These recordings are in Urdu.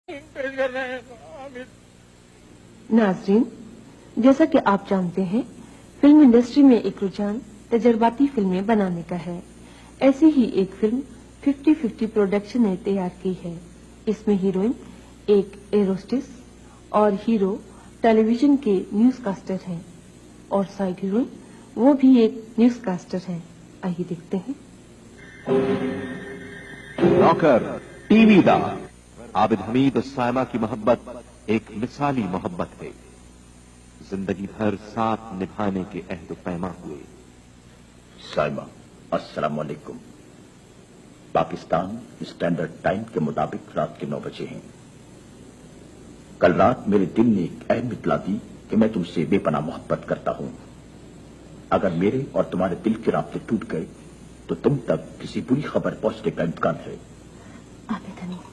پیش کر رہے ہیں. ناظرین، جیسا کہ آپ جانتے ہیں فلم انڈسٹری میں ایک رجحان تجرباتی فلمیں بنانے کا ہے. ایسی ہی ایک فلم 50-50 پروڈکشن نے تیار کی ہے. اس میں ہیروئن ایک ایروسٹس اور ہیرو ٹیلی ویژن کے نیوز کاسٹر ہیں اور سائڈ ہیروئن وہ بھی ایک نیوز کاسٹر ہیں. آئیے دیکھتے ہیں. نوکر ٹی وی دار عابد حمید اور سائمہ کی محبت ایک مثالی محبت ہے. زندگی بھر ساتھ نبھانے کے عہد و پیما ہوئے. سائمہ، السلام علیکم. پاکستان اسٹینڈرڈ ٹائم کے مطابق رات کے 9 بجے ہیں. کل رات میرے دل نے ایک اہم اطلاع دی کہ میں تم سے بے پناہ محبت کرتا ہوں. اگر میرے اور تمہارے دل کے رابطے ٹوٹ گئے تو تم تک کسی بری خبر پہنچنے کا امکان ہے. عابد حمید،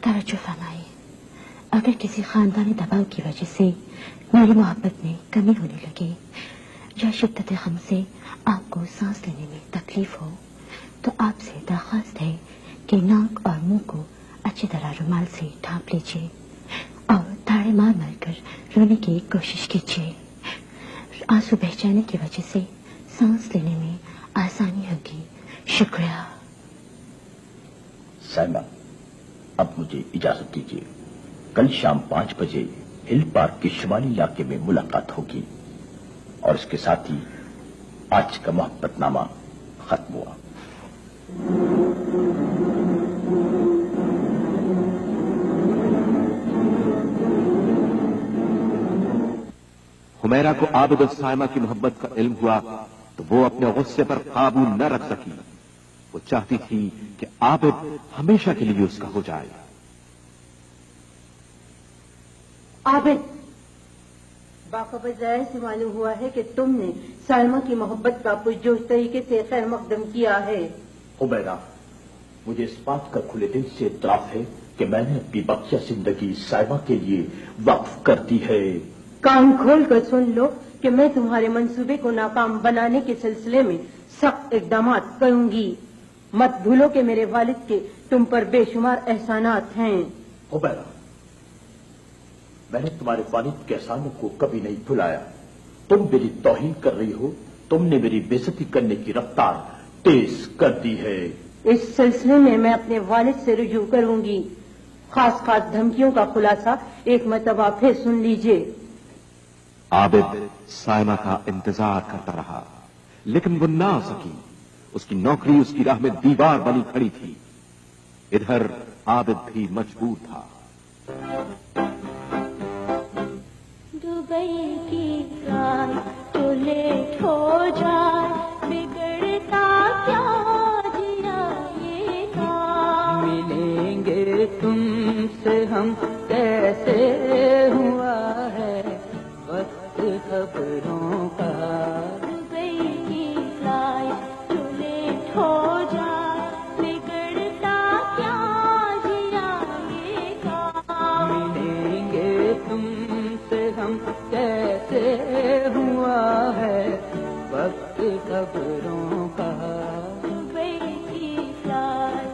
توجہ فرمائیے. اگر کسی خاندانی دباؤ کی وجہ سے میری محبت میں کمی ہونے لگے یا شدت غم سے آپ کو سانس لینے میں تکلیف ہو تو آپ سے درخواست ہے کہ ناک اور منہ کو اچھی طرح رومال سے ڈھانپ لیجیے اور تاڑے مار مار کر رونے کی کوشش کیجیے. آنسو بہہ جانے کی وجہ سے سانس لینے میں آسانی ہوگی. شکریہ. سائمہ، اب مجھے اجازت دیجیے. کل شام 5 بجے ہل پارک کے شمالی علاقے میں ملاقات ہوگی اور اس کے ساتھ ہی آج کا محبت نامہ ختم ہوا. حمیرہ کو عابد اور سائمہ کی محبت کا علم ہوا تو وہ اپنے غصے پر قابو نہ رکھ سکی. وہ چاہتی تھی کہ عابد ہمیشہ کے لیے اس کا ہو جائے. عابد، باخبر ذرائع سے معلوم ہوا ہے کہ تم نے سائمہ کی محبت کا پرجوش طریقے سے خیر مقدم کیا ہے. حمیرہ، مجھے اس بات کا کھلے دل سے اعتراف ہے کہ میں نے اپنی بقیہ زندگی سائمہ کے لیے وقف کر دی ہے. کان کھول کر سن لو کہ میں تمہارے منصوبے کو ناکام بنانے کے سلسلے میں سخت اقدامات کروں گی. مت بھولو کہ میرے والد کے تم پر بے شمار احسانات ہیں. حمیرہ، میں نے تمہارے والد کے احسانوں کو کبھی نہیں بھلایا. تم میری توہین کر رہی ہو. تم نے میری بے عزتی کرنے کی رفتار تیز کر دی ہے. اس سلسلے میں میں اپنے والد سے رجوع کروں گی. خاص دھمکیوں کا خلاصہ ایک مرتبہ پھر سن لیجئے. عابد سائمہ کا انتظار کرتا رہا لیکن وہ نہ آ سکی. اس کی نوکری اس کی راہ میں دیوار بنی کھڑی تھی. ادھر عابد بھی مجبور تھا. دبئی کی فلائٹ تو لیٹ ہو جائے بگڑتا کیا جیا یہ کام. ملیں گے تم سے ہم کیسے ہوا ہے وقت خبروں کا. دبئی کی فلائٹ تو لیٹ ہو جائے بگڑتا کیا جیا یہ کام. ملیں گے تم سے ہم کیسے ہوا ہے وقت خبروں کا. دبئی کی فلائٹ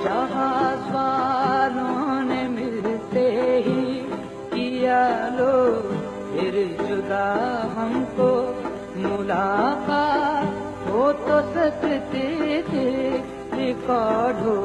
جہاز والوں نے ملتے ہی کیا لو پھر جدا ہم کو ملاقات ہو تو سکتے تھے ریکارڈ ہو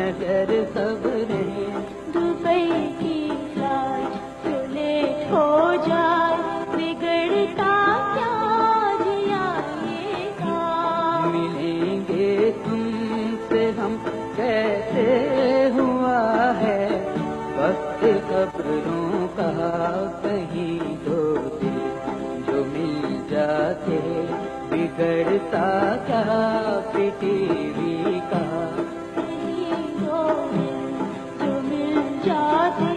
اگر خبریں. دبئی کی فلائٹ تو لیٹ ہو جائے بگڑتا کیا جیا یہ کام. ملیں گے تم سے ہم کیسے ہوا ہے وقت خبروں کا. کہیں دو دل جو مل جاتے بگڑتا کیا ٹی وی کا. کہیں دو دل جو مل جاتے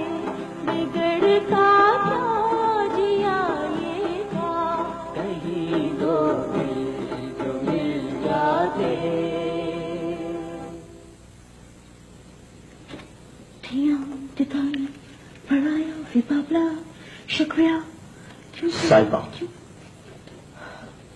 بگڑتا کیا جیا یہ کا. کہیں دو دل جو مل جاتے. شکریہ. سائمہ،